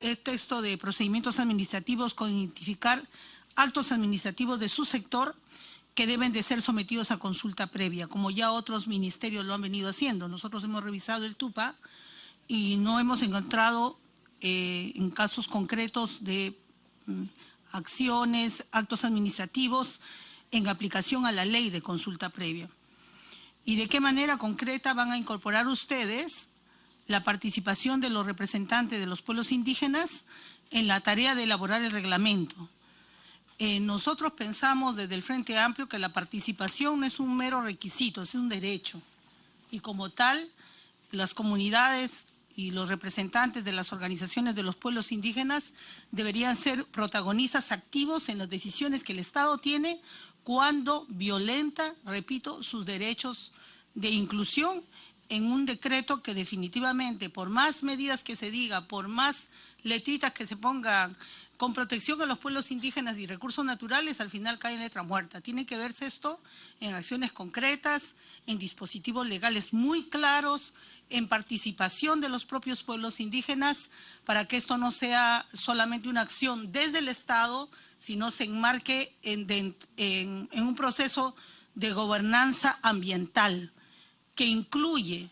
el texto de procedimientos administrativos con identificar actos administrativos de su sector que deben de ser sometidos a consulta previa, como ya otros ministerios lo han venido haciendo. Nosotros hemos revisado el TUPA y no hemos encontrado en casos concretos de acciones, actos administrativos en aplicación a la ley de consulta previa. ¿Y de qué manera concreta van a incorporar ustedes la participación de los representantes de los pueblos indígenas en la tarea de elaborar el reglamento? Nosotros pensamos desde el Frente Amplio que la participación no es un mero requisito, es un derecho. Y como tal, las comunidades y los representantes de las organizaciones de los pueblos indígenas deberían ser protagonistas activos en las decisiones que el Estado tiene cuando violenta, repito, sus derechos de inclusión en un decreto que definitivamente, por más medidas que se diga, por más letritas que se pongan con protección a los pueblos indígenas y recursos naturales, al final cae en letra muerta. Tiene que verse esto en acciones concretas, en dispositivos legales muy claros, en participación de los propios pueblos indígenas, para que esto no sea solamente una acción desde el Estado, sino se enmarque en un proceso de gobernanza ambiental que incluye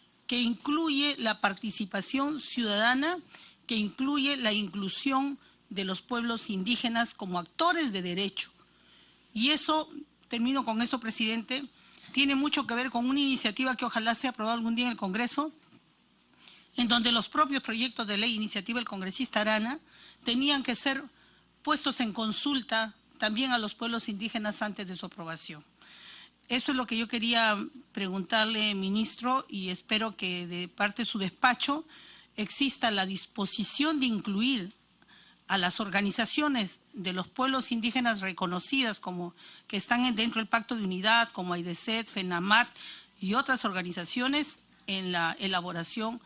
la participación ciudadana, que incluye la inclusión de los pueblos indígenas como actores de derecho. Y eso, termino con esto, presidente, tiene mucho que ver con una iniciativa que ojalá sea aprobada algún día en el Congreso, en donde los propios proyectos de ley, iniciativa del congresista Arana, tenían que ser puestos en consulta también a los pueblos indígenas antes de su aprobación. Eso es lo que yo quería preguntarle, ministro, y espero que de parte de su despacho exista la disposición de incluir a las organizaciones de los pueblos indígenas reconocidas como que están dentro del Pacto de Unidad, como AIDESET, FENAMAT y otras organizaciones en la elaboración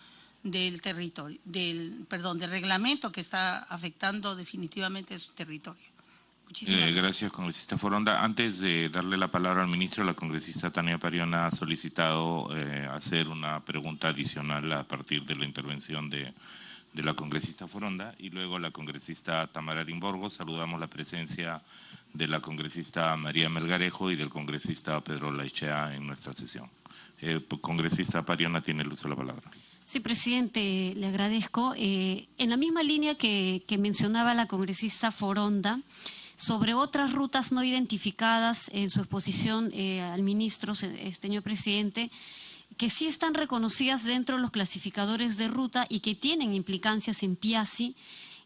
del territorio, del reglamento que está afectando definitivamente su territorio. Muchísimas gracias, congresista Foronda. Antes de darle la palabra al ministro, la congresista Tania Pariona ha solicitado hacer una pregunta adicional a partir de la intervención de la congresista Foronda, y luego la congresista Tamara Arimborgo. Saludamos la presencia de la congresista María Melgarejo y del congresista Pedro Olaechea en nuestra sesión. Congresista Pariona, tiene el uso de la palabra. Sí, presidente, le agradezco. En la misma línea que mencionaba la congresista Foronda, sobre otras rutas no identificadas en su exposición al ministro, señor presidente, que sí están reconocidas dentro de los clasificadores de ruta y que tienen implicancias en PIACI.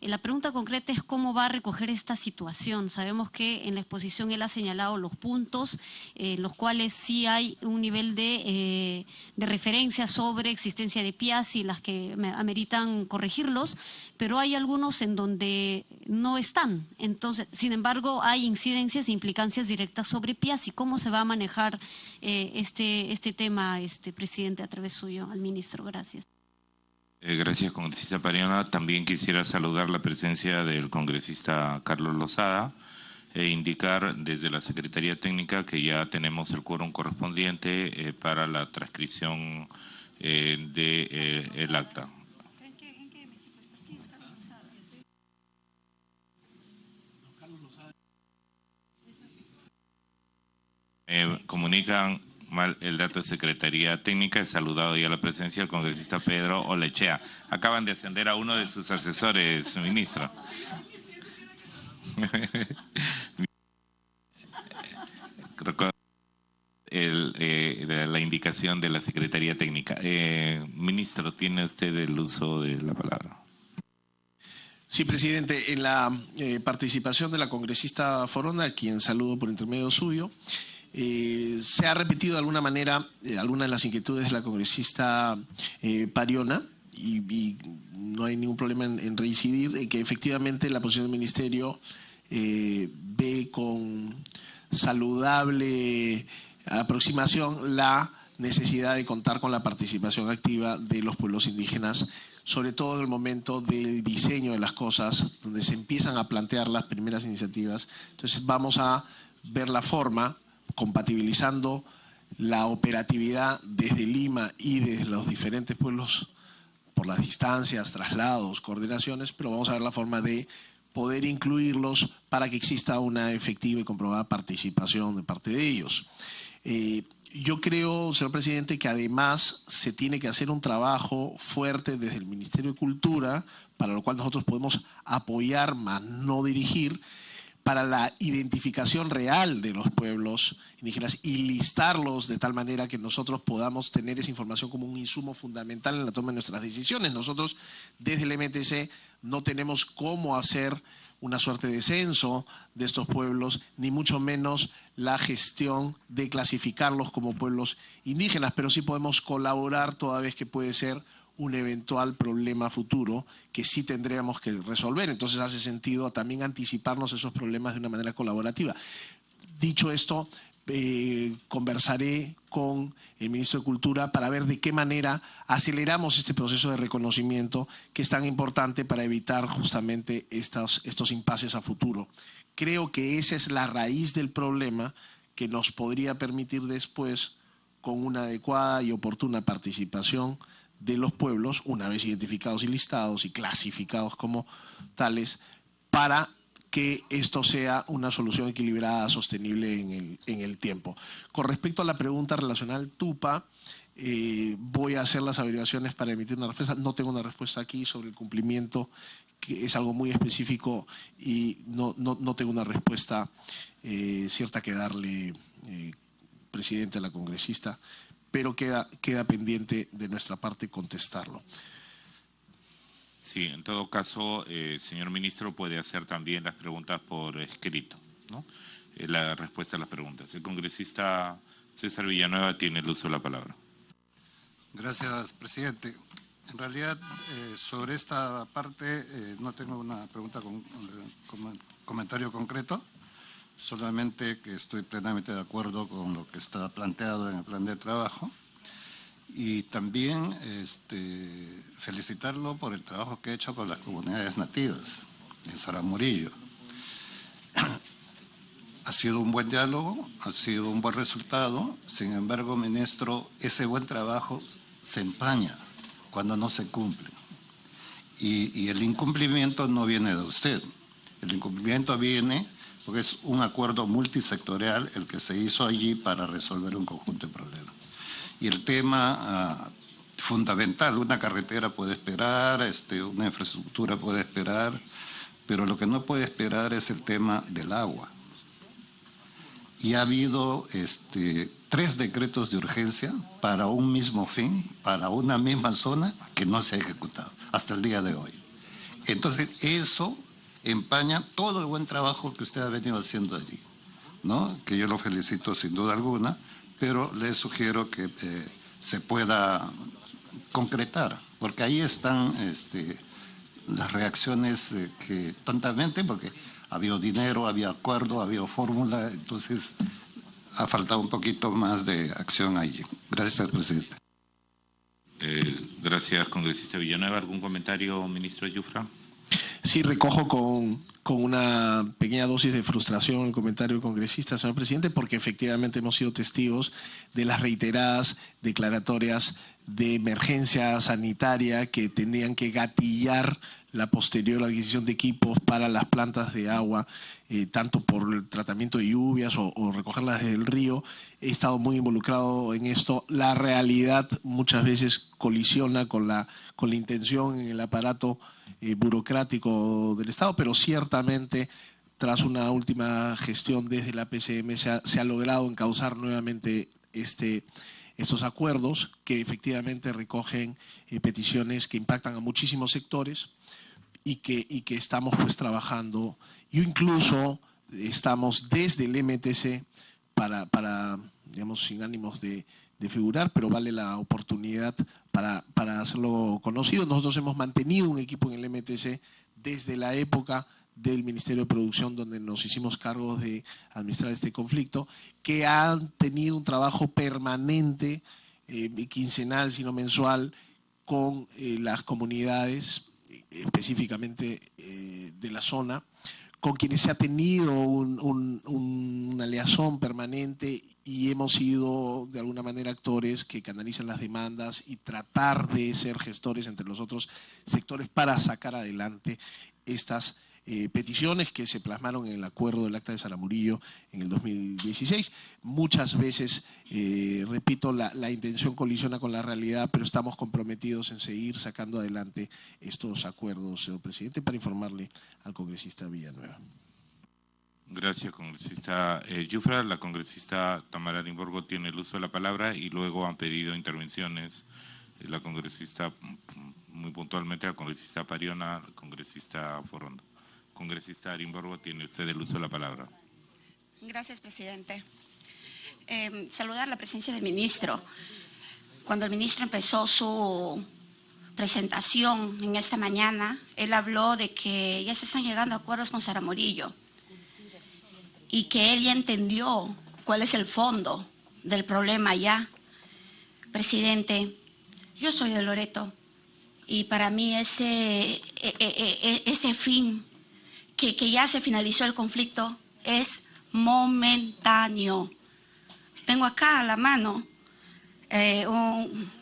La pregunta concreta es cómo va a recoger esta situación. Sabemos que en la exposición él ha señalado los puntos, los cuales sí hay un nivel de referencia sobre existencia de PIACI, las que ameritan corregirlos, pero hay algunos en donde no están. Entonces, sin embargo, hay incidencias e implicancias directas sobre PIACI. ¿Cómo se va a manejar este tema, presidente, a través suyo al ministro? Gracias. Gracias, congresista Pariona. También quisiera saludar la presencia del congresista Carlos Lozada e indicar desde la Secretaría Técnica que ya tenemos el quórum correspondiente para la transcripción del acta. Comunican mal el dato de Secretaría Técnica. He saludado ya la presencia del congresista Pedro Olaechea. Acaban de ascender a uno de sus asesores, ministro. La indicación de la Secretaría Técnica. Ministro, tiene usted el uso de la palabra. Sí, presidente, en la participación de la congresista Foronda, a quien saludo por intermedio suyo, se ha repetido de alguna manera algunas de las inquietudes de la congresista Pariona, y no hay ningún problema en reincidir en que efectivamente la posición del ministerio ve con saludable aproximación la necesidad de contar con la participación activa de los pueblos indígenas, sobre todo en el momento del diseño de las cosas, donde se empiezan a plantear las primeras iniciativas. Entonces vamos a ver la forma, compatibilizando la operatividad desde Lima y desde los diferentes pueblos, por las distancias, traslados, coordinaciones, pero vamos a ver la forma de poder incluirlos para que exista una efectiva y comprobada participación de parte de ellos. Yo creo, señor presidente, que además se tiene que hacer un trabajo fuerte desde el Ministerio de Cultura, para lo cual nosotros podemos apoyar, más no dirigir, para la identificación real de los pueblos indígenas y listarlos de tal manera que nosotros podamos tener esa información como un insumo fundamental en la toma de nuestras decisiones. Nosotros desde el MTC no tenemos cómo hacer una suerte de censo de estos pueblos, ni mucho menos la gestión de clasificarlos como pueblos indígenas, pero sí podemos colaborar toda vez que puede ser un eventual problema futuro que sí tendríamos que resolver. Entonces hace sentido también anticiparnos esos problemas de una manera colaborativa. Dicho esto, conversaré con el ministro de Cultura para ver de qué manera aceleramos este proceso de reconocimiento que es tan importante para evitar justamente estos impases a futuro. Creo que esa es la raíz del problema que nos podría permitir después, con una adecuada y oportuna participación de los pueblos, una vez identificados y listados y clasificados como tales, para que esto sea una solución equilibrada, sostenible en el tiempo. Con respecto a la pregunta relacionada al Tupa, voy a hacer las averiguaciones para emitir una respuesta. No tengo una respuesta aquí sobre el cumplimiento, que es algo muy específico y no tengo una respuesta cierta que darle, presidente, a la congresista, pero queda pendiente de nuestra parte contestarlo. Sí, en todo caso, señor ministro, puede hacer también las preguntas por escrito, ¿no? La respuesta a las preguntas. El congresista César Villanueva tiene el uso de la palabra. Gracias, presidente. En realidad, sobre esta parte no tengo una pregunta con comentario concreto, solamente que estoy plenamente de acuerdo con lo que está planteado en el plan de trabajo. Y también felicitarlo por el trabajo que ha hecho con las comunidades nativas en Zaramurillo. Ha sido un buen diálogo, ha sido un buen resultado. Sin embargo, ministro, ese buen trabajo se empaña cuando no se cumple. Y el incumplimiento no viene de usted. El incumplimiento viene porque es un acuerdo multisectorial el que se hizo allí para resolver un conjunto de problemas. Y el tema fundamental, una carretera puede esperar, una infraestructura puede esperar, pero lo que no puede esperar es el tema del agua. Y ha habido 3 decretos de urgencia para un mismo fin, para una misma zona, que no se ha ejecutado hasta el día de hoy. Entonces, eso empaña todo el buen trabajo que usted ha venido haciendo allí, ¿no? Que yo lo felicito sin duda alguna, pero le sugiero que se pueda concretar, porque ahí están las reacciones que tontamente, porque había dinero, había acuerdo, había fórmula, entonces ha faltado un poquito más de acción allí. Gracias, presidente. Gracias, congresista Villanueva. ¿Algún comentario, ministro Yufra? Sí, recojo con una pequeña dosis de frustración el comentario del congresista, señor presidente, porque efectivamente hemos sido testigos de las reiteradas declaratorias de emergencia sanitaria que tenían que gatillar la posterior adquisición de equipos para las plantas de agua, tanto por el tratamiento de lluvias o recogerlas desde el río. He estado muy involucrado en esto. La realidad muchas veces colisiona con la intención en el aparato burocrático del Estado, pero ciertamente tras una última gestión desde la PCM se ha logrado encauzar nuevamente estos acuerdos que efectivamente recogen peticiones que impactan a muchísimos sectores y que estamos pues trabajando. Yo incluso estamos desde el MTC para digamos, sin ánimos de figurar, pero vale la oportunidad para hacerlo conocido. Nosotros hemos mantenido un equipo en el MTC desde la época del Ministerio de Producción, donde nos hicimos cargo de administrar este conflicto, que han tenido un trabajo permanente, quincenal, sino mensual, con las comunidades, específicamente de la zona, con quienes se ha tenido una liaison permanente y hemos sido de alguna manera actores que canalizan las demandas y tratar de ser gestores entre los otros sectores para sacar adelante estas peticiones que se plasmaron en el acuerdo del Acta de Saramurillo en el 2016. Muchas veces, repito, la intención colisiona con la realidad, pero estamos comprometidos en seguir sacando adelante estos acuerdos, señor presidente, para informarle al congresista Villanueva. Gracias, congresista Yufra. La congresista Tamara Arimborgo tiene el uso de la palabra y luego han pedido intervenciones la congresista, muy puntualmente, la congresista Pariona, la congresista Foronda. Congresista Arimborgo, tiene usted el uso de la palabra. Gracias, presidente. Saludar la presencia del ministro. Cuando el ministro empezó su presentación en esta mañana, él habló de que ya se están llegando a acuerdos con Saramurillo y que él ya entendió cuál es el fondo del problema ya. Presidente, yo soy de Loreto y para mí ese fin que ya se finalizó el conflicto es momentáneo. Tengo acá a la mano un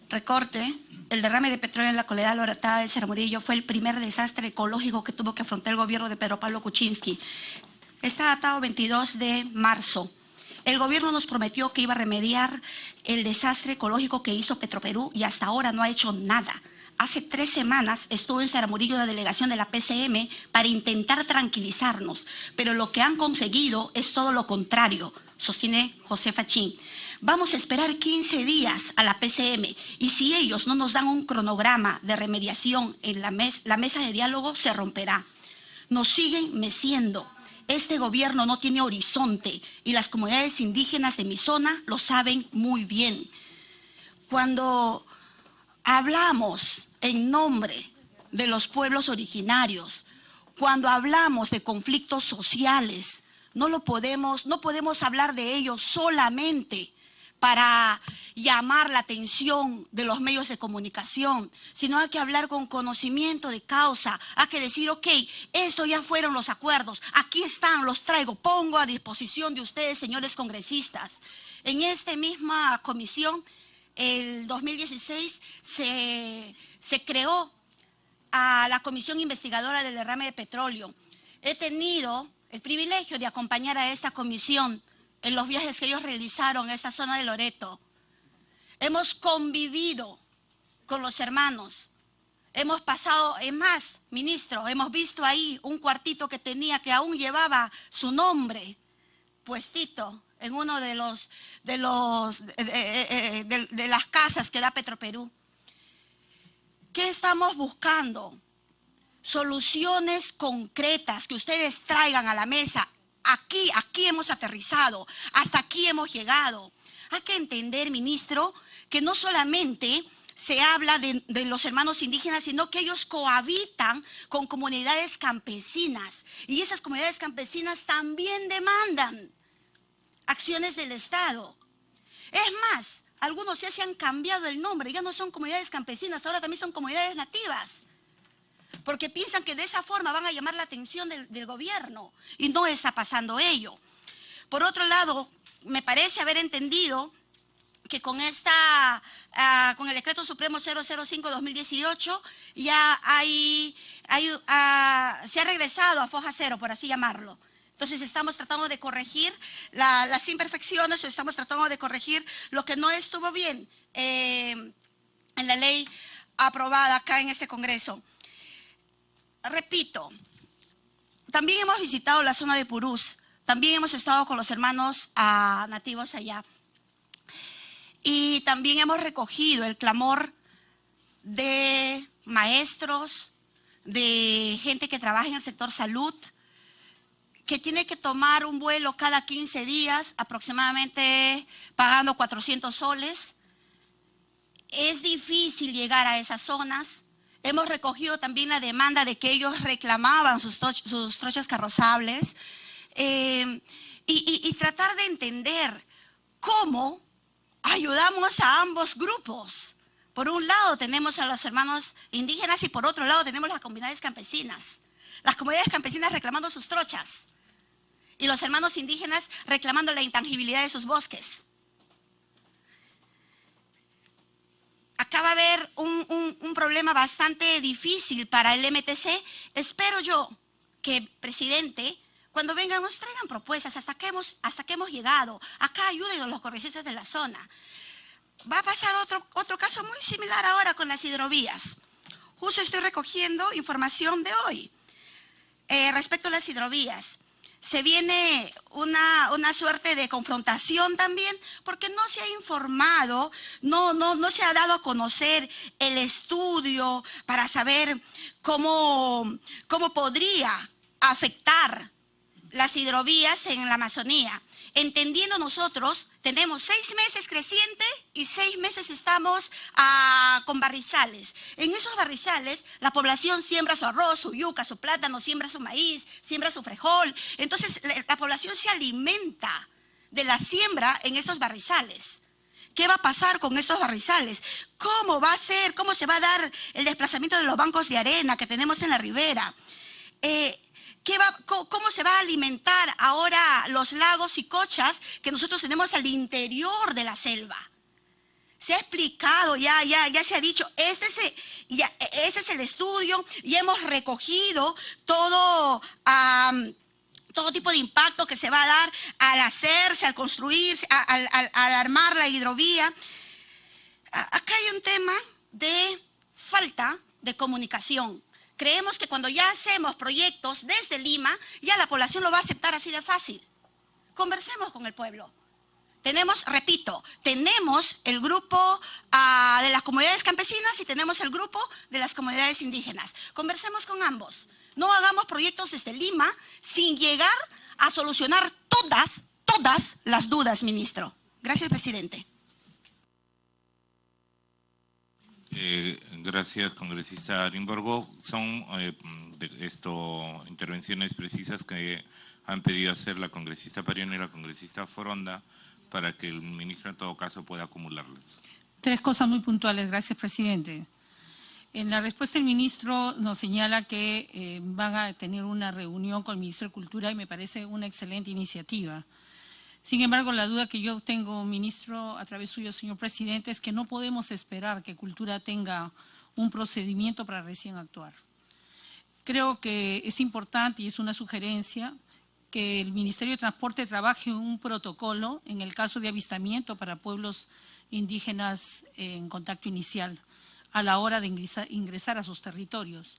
recorte. El derrame de petróleo en la comunidad loretada de Saramurillo fue el primer desastre ecológico que tuvo que afrontar el gobierno de Pedro Pablo Kuczynski. Está datado 22 de marzo. El gobierno nos prometió que iba a remediar el desastre ecológico que hizo Petroperú y hasta ahora no ha hecho nada. Hace 3 semanas estuvo en Saramurillo la delegación de la PCM para intentar tranquilizarnos, pero lo que han conseguido es todo lo contrario, sostiene José Fachín. Vamos a esperar 15 días a la PCM y si ellos no nos dan un cronograma de remediación en la mesa de diálogo se romperá. Nos siguen meciendo. Este gobierno no tiene horizonte y las comunidades indígenas de mi zona lo saben muy bien. Cuando hablamos en nombre de los pueblos originarios, cuando hablamos de conflictos sociales, no podemos hablar de ellos solamente para llamar la atención de los medios de comunicación, sino hay que hablar con conocimiento de causa, hay que decir, ok, estos ya fueron los acuerdos, aquí están, los traigo, pongo a disposición de ustedes, señores congresistas. En esta misma comisión, el 2016, se creó a la Comisión Investigadora del Derrame de Petróleo. He tenido el privilegio de acompañar a esta comisión en los viajes que ellos realizaron en esta zona de Loreto. Hemos convivido con los hermanos. Hemos pasado, es más, ministro, hemos visto ahí un cuartito que tenía, que aún llevaba su nombre puestito en uno de las casas que da Petroperú. ¿Qué estamos buscando? Soluciones concretas que ustedes traigan a la mesa. Aquí hemos aterrizado, hasta aquí hemos llegado. Hay que entender, ministro, que no solamente se habla de los hermanos indígenas, sino que ellos cohabitan con comunidades campesinas. Y esas comunidades campesinas también demandan acciones del Estado. Es más, algunos ya se han cambiado el nombre, ya no son comunidades campesinas, ahora también son comunidades nativas. Porque piensan que de esa forma van a llamar la atención del gobierno y no está pasando ello. Por otro lado, me parece haber entendido que con el Decreto Supremo 005-2018 ya se ha regresado a foja cero, por así llamarlo. Entonces estamos tratando de corregir las imperfecciones, estamos tratando de corregir lo que no estuvo bien en la ley aprobada acá en este Congreso. Repito, también hemos visitado la zona de Purús, también hemos estado con los hermanos nativos allá y también hemos recogido el clamor de maestros, de gente que trabaja en el sector salud, que tiene que tomar un vuelo cada 15 días, aproximadamente pagando 400 soles. Es difícil llegar a esas zonas. Hemos recogido también la demanda de que ellos reclamaban sus trochas carrozables y tratar de entender cómo ayudamos a ambos grupos. Por un lado tenemos a los hermanos indígenas y por otro lado tenemos las comunidades campesinas. las comunidades campesinas reclamando sus trochas y los hermanos indígenas reclamando la intangibilidad de sus bosques. Acá va a haber un problema bastante difícil para el MTC. Espero yo que, presidente, cuando vengan nos traigan propuestas hasta que hemos llegado. Acá ayúdenos los congresistas de la zona. Va a pasar otro caso muy similar ahora con las hidrovías. Justo estoy recogiendo información de hoy respecto a las hidrovías. Se viene una suerte de confrontación también porque no se ha informado, no se ha dado a conocer el estudio para saber cómo podría afectar las hidrovías en la Amazonía. Entendiendo nosotros, tenemos 6 meses creciente y 6 meses estamos con barrizales. En esos barrizales, la población siembra su arroz, su yuca, su plátano, siembra su maíz, siembra su frijol. Entonces, la población se alimenta de la siembra en esos barrizales. ¿Qué va a pasar con estos barrizales? ¿Cómo va a ser? ¿Cómo se va a dar el desplazamiento de los bancos de arena que tenemos en la ribera? ¿Cómo se va a alimentar ahora los lagos y cochas que nosotros tenemos al interior de la selva? Se ha explicado, ya se ha dicho, este es el estudio y hemos recogido todo tipo de impacto que se va a dar al hacerse, al construirse, al armar la hidrovía. Acá hay un tema de falta de comunicación. Creemos que cuando ya hacemos proyectos desde Lima, ya la población lo va a aceptar así de fácil. Conversemos con el pueblo. Tenemos el grupo de las comunidades campesinas y tenemos el grupo de las comunidades indígenas. Conversemos con ambos. No hagamos proyectos desde Lima sin llegar a solucionar todas las dudas, ministro. Gracias, presidente. Gracias, congresista Arimborgo. Son intervenciones precisas que han pedido hacer la congresista Pariona y la congresista Foronda para que el ministro en todo caso pueda acumularlas. 3 cosas muy puntuales. Gracias, presidente. En la respuesta el ministro nos señala que van a tener una reunión con el ministro de Cultura y me parece una excelente iniciativa. Sin embargo, la duda que yo tengo, ministro, a través suyo, señor presidente, es que no podemos esperar que Cultura tenga un procedimiento para recién actuar. Creo que es importante y es una sugerencia que el Ministerio de Transporte trabaje un protocolo en el caso de avistamiento para pueblos indígenas en contacto inicial a la hora de ingresar a sus territorios,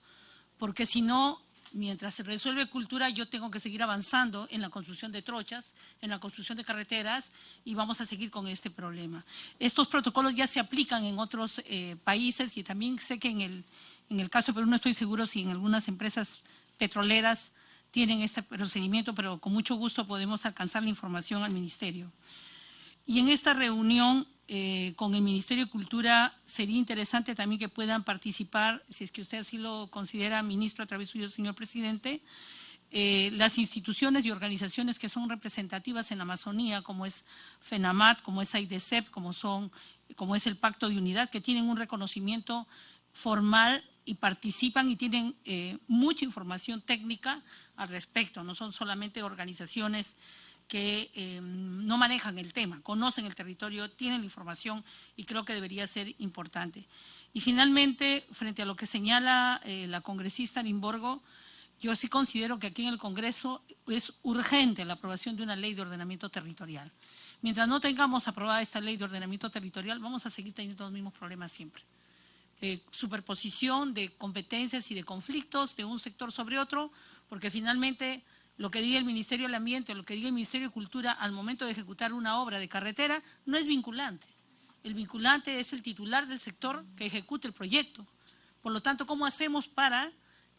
porque si no, mientras se resuelve Cultura, yo tengo que seguir avanzando en la construcción de trochas, en la construcción de carreteras y vamos a seguir con este problema. Estos protocolos ya se aplican en otros países y también sé que en el caso de Perú no estoy seguro si en algunas empresas petroleras tienen este procedimiento, pero con mucho gusto podemos alcanzar la información al Ministerio. Y en esta reunión con el Ministerio de Cultura sería interesante también que puedan participar, si es que usted así lo considera, ministro, a través suyo, señor presidente, las instituciones y organizaciones que son representativas en la Amazonía, como es FENAMAT, como es AIDESEP, como es el Pacto de Unidad, que tienen un reconocimiento formal y participan y tienen mucha información técnica al respecto, no son solamente organizaciones que no manejan el tema, conocen el territorio, tienen la información y creo que debería ser importante. Y finalmente, frente a lo que señala la congresista Arimborgo, yo sí considero que aquí en el Congreso es urgente la aprobación de una ley de ordenamiento territorial. Mientras no tengamos aprobada esta ley de ordenamiento territorial, vamos a seguir teniendo los mismos problemas siempre. Superposición de competencias y de conflictos de un sector sobre otro, porque finalmente lo que diga el Ministerio del Ambiente o lo que diga el Ministerio de Cultura al momento de ejecutar una obra de carretera no es vinculante. El vinculante es el titular del sector que ejecute el proyecto. Por lo tanto, ¿cómo hacemos para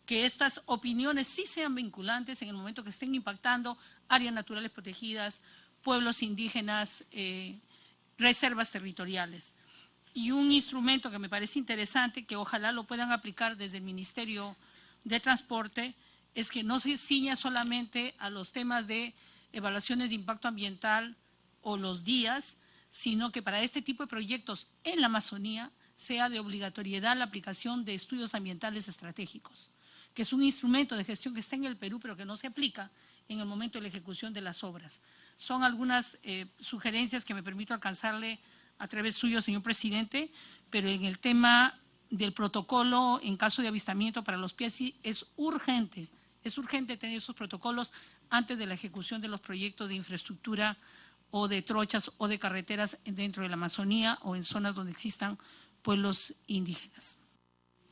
que estas opiniones sí sean vinculantes en el momento que estén impactando áreas naturales protegidas, pueblos indígenas, reservas territoriales? Y un instrumento que me parece interesante, que ojalá lo puedan aplicar desde el Ministerio de Transporte, es que no se ciña solamente a los temas de evaluaciones de impacto ambiental o los días, sino que para este tipo de proyectos en la Amazonía sea de obligatoriedad la aplicación de estudios ambientales estratégicos, que es un instrumento de gestión que está en el Perú, pero que no se aplica en el momento de la ejecución de las obras. Son algunas sugerencias que me permito alcanzarle a través suyo, señor presidente, pero en el tema del protocolo en caso de avistamiento para los PIACI es urgente tener esos protocolos antes de la ejecución de los proyectos de infraestructura o de trochas o de carreteras dentro de la Amazonía o en zonas donde existan pueblos indígenas.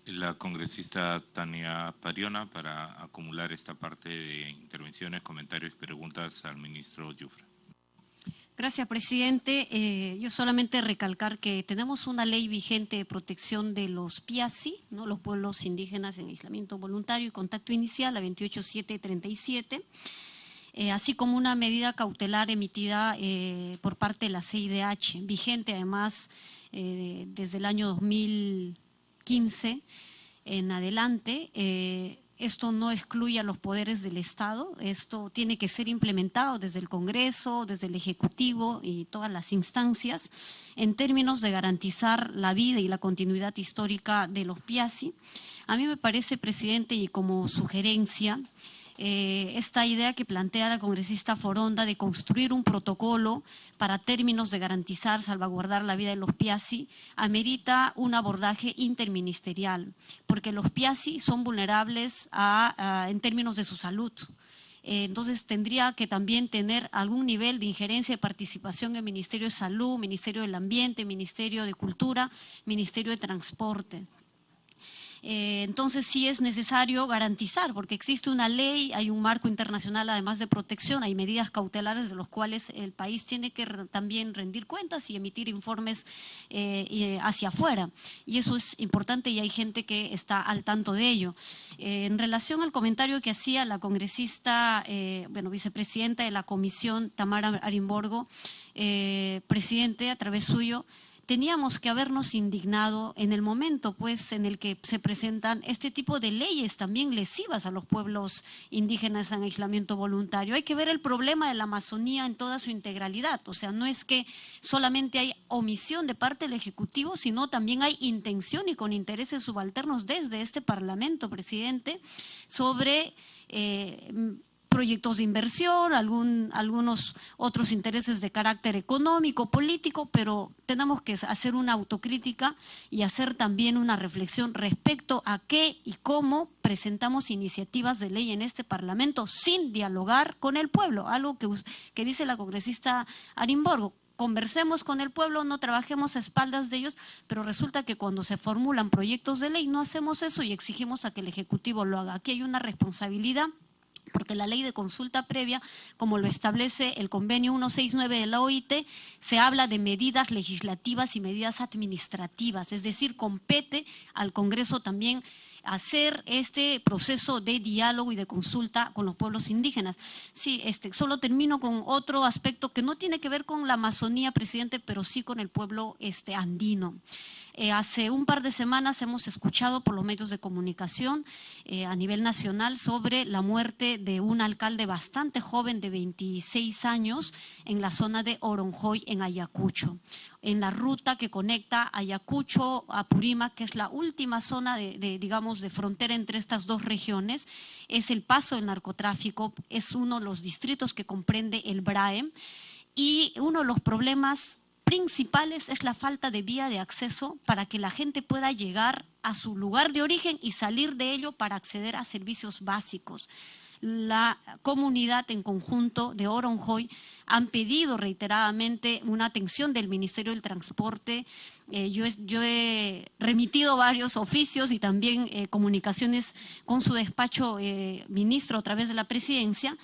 La congresista Tania Pariona para acumular esta parte de intervenciones, comentarios y preguntas al ministro Yufra. Gracias, presidente. Yo solamente recalcar que tenemos una ley vigente de protección de los PIACI, ¿no? Los pueblos indígenas en aislamiento voluntario y contacto inicial, la 28737, así como una medida cautelar emitida por parte de la CIDH, vigente además desde el año 2015 en adelante. Esto no excluye a los poderes del Estado, esto tiene que ser implementado desde el Congreso, desde el Ejecutivo y todas las instancias en términos de garantizar la vida y la continuidad histórica de los PIACI. A mí me parece, presidente, y como sugerencia, esta idea que plantea la congresista Foronda de construir un protocolo para términos de garantizar, salvaguardar la vida de los PIACI, amerita un abordaje interministerial, porque los PIACI son vulnerables en términos de su salud. Entonces tendría que también tener algún nivel de injerencia y participación en el Ministerio de Salud, Ministerio del Ambiente, Ministerio de Cultura, Ministerio de Transporte. Entonces sí es necesario garantizar, porque existe una ley, hay un marco internacional además de protección, hay medidas cautelares de los cuales el país tiene que también rendir cuentas y emitir informes hacia afuera. Y eso es importante y hay gente que está al tanto de ello. En relación al comentario que hacía la congresista, vicepresidenta de la comisión, Tamara Arimborgo, presidente, a través suyo, teníamos que habernos indignado en el momento pues en el que se presentan este tipo de leyes también lesivas a los pueblos indígenas en aislamiento voluntario. Hay que ver el problema de la Amazonía en toda su integralidad, o sea, no es que solamente hay omisión de parte del Ejecutivo, sino también hay intención y con intereses subalternos desde este Parlamento, presidente, sobre proyectos de inversión, algunos otros intereses de carácter económico, político, pero tenemos que hacer una autocrítica y hacer también una reflexión respecto a qué y cómo presentamos iniciativas de ley en este Parlamento sin dialogar con el pueblo, algo que dice la congresista Arimborgo. Conversemos con el pueblo, no trabajemos a espaldas de ellos, pero resulta que cuando se formulan proyectos de ley no hacemos eso y exigimos a que el Ejecutivo lo haga. Aquí hay una responsabilidad, porque la ley de consulta previa, como lo establece el convenio 169 de la OIT, se habla de medidas legislativas y medidas administrativas, es decir, compete al Congreso también hacer este proceso de diálogo y de consulta con los pueblos indígenas. Sí, solo termino con otro aspecto que no tiene que ver con la Amazonía, presidente, pero sí con el pueblo andino. Hace un par de semanas hemos escuchado por los medios de comunicación a nivel nacional sobre la muerte de un alcalde bastante joven de 26 años en la zona de Oronjoy, en Ayacucho, en la ruta que conecta Ayacucho a Purímac, que es la última zona de frontera entre estas dos regiones. Es el paso del narcotráfico, es uno de los distritos que comprende el BRAE, y uno de los problemas principales es la falta de vía de acceso para que la gente pueda llegar a su lugar de origen y salir de ello para acceder a servicios básicos. La comunidad en conjunto de Oronjoy han pedido reiteradamente una atención del Ministerio del Transporte. Yo he remitido varios oficios y también comunicaciones con su despacho ministro a través de la presidencia.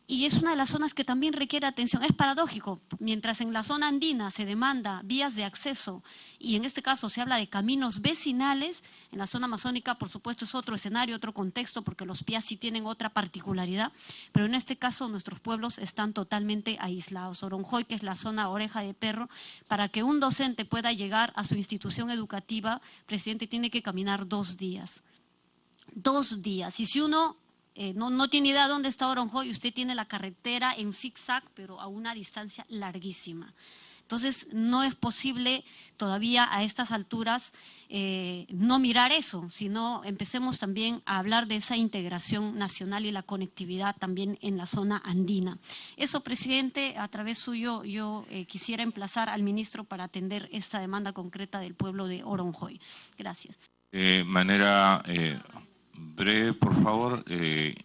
Y es una de las zonas que también requiere atención. Es paradójico, mientras en la zona andina se demanda vías de acceso y en este caso se habla de caminos vecinales, en la zona amazónica por supuesto es otro escenario, otro contexto, porque los PIACI tienen otra particularidad, pero en este caso nuestros pueblos están totalmente aislados. Oronjoy, que es la zona oreja de perro, para que un docente pueda llegar a su institución educativa, presidente, tiene que caminar 2 días. 2 días. Y si uno no tiene idea de dónde está Oronjoy, usted tiene la carretera en zigzag, pero a una distancia larguísima. Entonces, no es posible todavía a estas alturas no mirar eso, sino empecemos también a hablar de esa integración nacional y la conectividad también en la zona andina. Eso, presidente, a través suyo yo quisiera emplazar al ministro para atender esta demanda concreta del pueblo de Oronjoy. Gracias. Manera breve, por favor,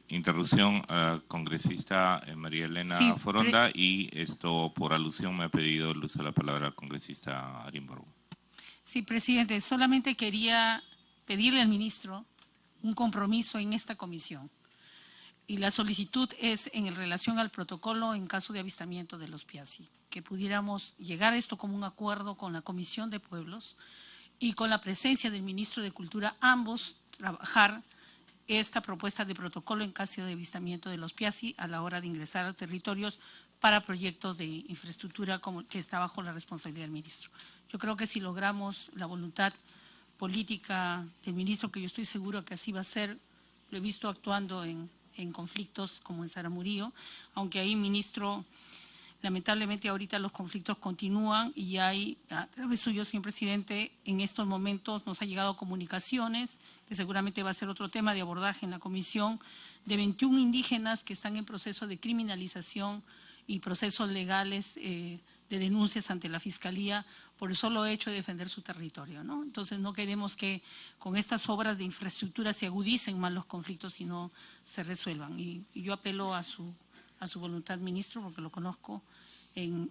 interrupción a la congresista María Elena Sí, Foronda y esto por alusión me ha pedido el uso de la palabra al congresista Arimborgo. Sí, presidente, solamente quería pedirle al ministro un compromiso en esta comisión. Y la solicitud es en relación al protocolo en caso de avistamiento de los Piazzi, que pudiéramos llegar a esto como un acuerdo con la Comisión de Pueblos y con la presencia del ministro de Cultura, ambos trabajar esta propuesta de protocolo en caso de avistamiento de los Piazzi a la hora de ingresar a los territorios para proyectos de infraestructura como que está bajo la responsabilidad del ministro. Yo creo que si logramos la voluntad política del ministro, que yo estoy seguro que así va a ser, lo he visto actuando en conflictos como en Saramurío, aunque ahí, ministro, lamentablemente ahorita los conflictos continúan y hay, a través suyo, señor presidente, en estos momentos nos ha llegado comunicaciones, que seguramente va a ser otro tema de abordaje en la comisión, de 21 indígenas que están en proceso de criminalización y procesos legales de denuncias ante la Fiscalía por el solo hecho de defender su territorio, ¿no? Entonces no queremos que con estas obras de infraestructura se agudicen más los conflictos y no se resuelvan. Y yo apelo a su voluntad, ministro, porque lo conozco, en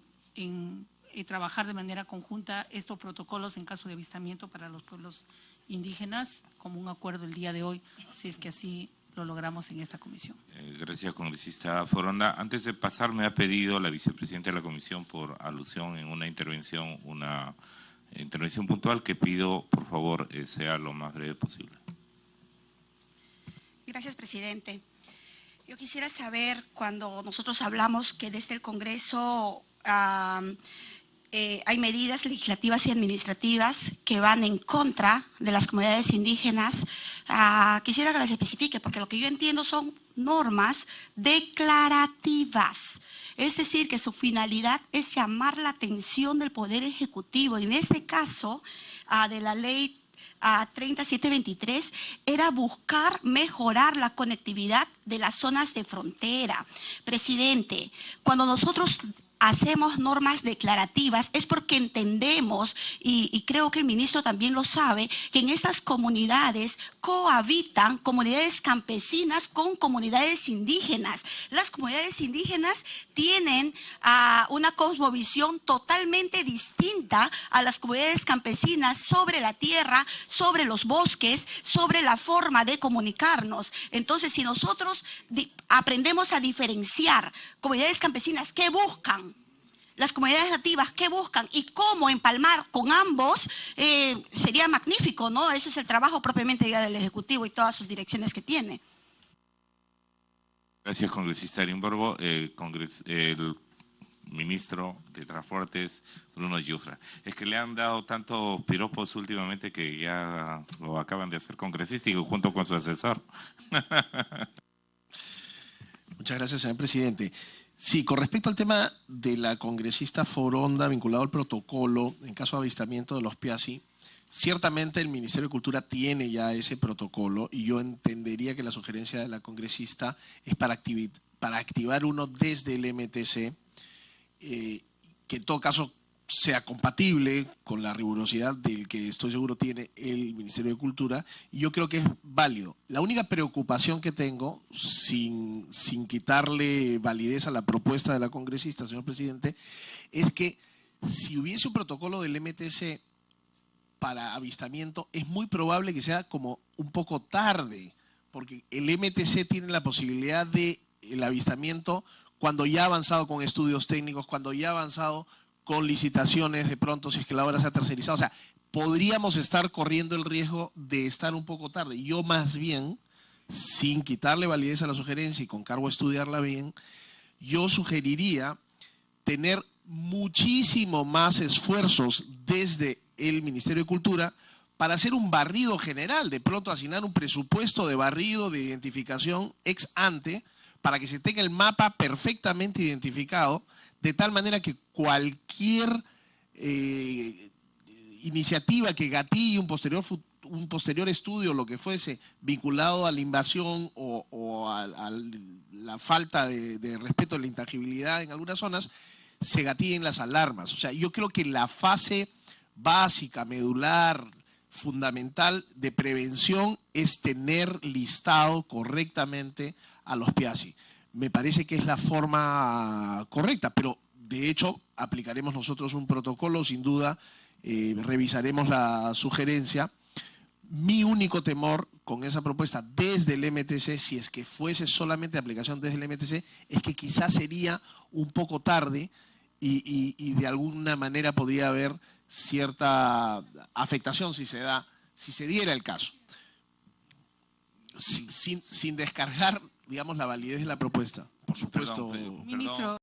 trabajar de manera conjunta estos protocolos en caso de avistamiento para los pueblos indígenas, como un acuerdo el día de hoy, si es que así lo logramos en esta comisión. Gracias, congresista Foronda. Antes de pasar, me ha pedido la vicepresidenta de la comisión por alusión en una intervención puntual que pido, por favor, sea lo más breve posible. Gracias, presidente. Yo quisiera saber, cuando nosotros hablamos que desde el Congreso hay medidas legislativas y administrativas que van en contra de las comunidades indígenas, quisiera que las especifique, porque lo que yo entiendo son normas declarativas. Es decir, que su finalidad es llamar la atención del Poder Ejecutivo. En este caso, de la ley 3723, era buscar mejorar la conectividad de las zonas de frontera. Presidente, cuando nosotros hacemos normas declarativas es porque entendemos, y creo que el ministro también lo sabe, que en estas comunidades cohabitan comunidades campesinas con comunidades indígenas. Las comunidades indígenas tienen una cosmovisión totalmente distinta a las comunidades campesinas sobre la tierra, sobre los bosques, sobre la forma de comunicarnos. Entonces, si nosotros aprendemos a diferenciar comunidades campesinas que buscan, las comunidades nativas que buscan y cómo empalmar con ambos, sería magnífico, ¿no? Ese es el trabajo propiamente ya del Ejecutivo y todas sus direcciones que tiene. Gracias, congresista Arimborgo. El ministro de Transportes, Bruno Yufra. Es que le han dado tantos piropos últimamente que ya lo acaban de hacer congresista y junto con su asesor. Muchas gracias, señor presidente. Sí, con respecto al tema de la congresista Foronda vinculado al protocolo en caso de avistamiento de los Piazzi, ciertamente el Ministerio de Cultura tiene ya ese protocolo y yo entendería que la sugerencia de la congresista es para activar uno desde el MTC, que en todo caso sea compatible con la rigurosidad del que estoy seguro tiene el Ministerio de Cultura, y yo creo que es válido. La única preocupación que tengo, sin quitarle validez a la propuesta de la congresista, señor presidente, es que si hubiese un protocolo del MTC para avistamiento, es muy probable que sea como un poco tarde, porque el MTC tiene la posibilidad de el avistamiento cuando ya ha avanzado con estudios técnicos, cuando ya ha avanzado con licitaciones, de pronto, si es que la obra se ha tercerizado. O sea, podríamos estar corriendo el riesgo de estar un poco tarde. Yo más bien, sin quitarle validez a la sugerencia y con cargo a estudiarla bien, yo sugeriría tener muchísimo más esfuerzos desde el Ministerio de Cultura para hacer un barrido general, de pronto asignar un presupuesto de barrido, de identificación ex ante, para que se tenga el mapa perfectamente identificado, de tal manera que cualquier iniciativa que gatille un posterior estudio, lo que fuese, vinculado a la invasión o a la falta de respeto a la intangibilidad en algunas zonas, se gatillen las alarmas. O sea, yo creo que la fase básica, medular, fundamental de prevención es tener listado correctamente a los Piazzi. Me parece que es la forma correcta, pero de hecho aplicaremos nosotros un protocolo, sin duda, revisaremos la sugerencia. Mi único temor con esa propuesta desde el MTC, si es que fuese solamente aplicación desde el MTC, es que quizás sería un poco tarde y de alguna manera podría haber cierta afectación si se diera el caso. Sin descargar, digamos, la validez de la propuesta, por supuesto. Perdón, Ministro.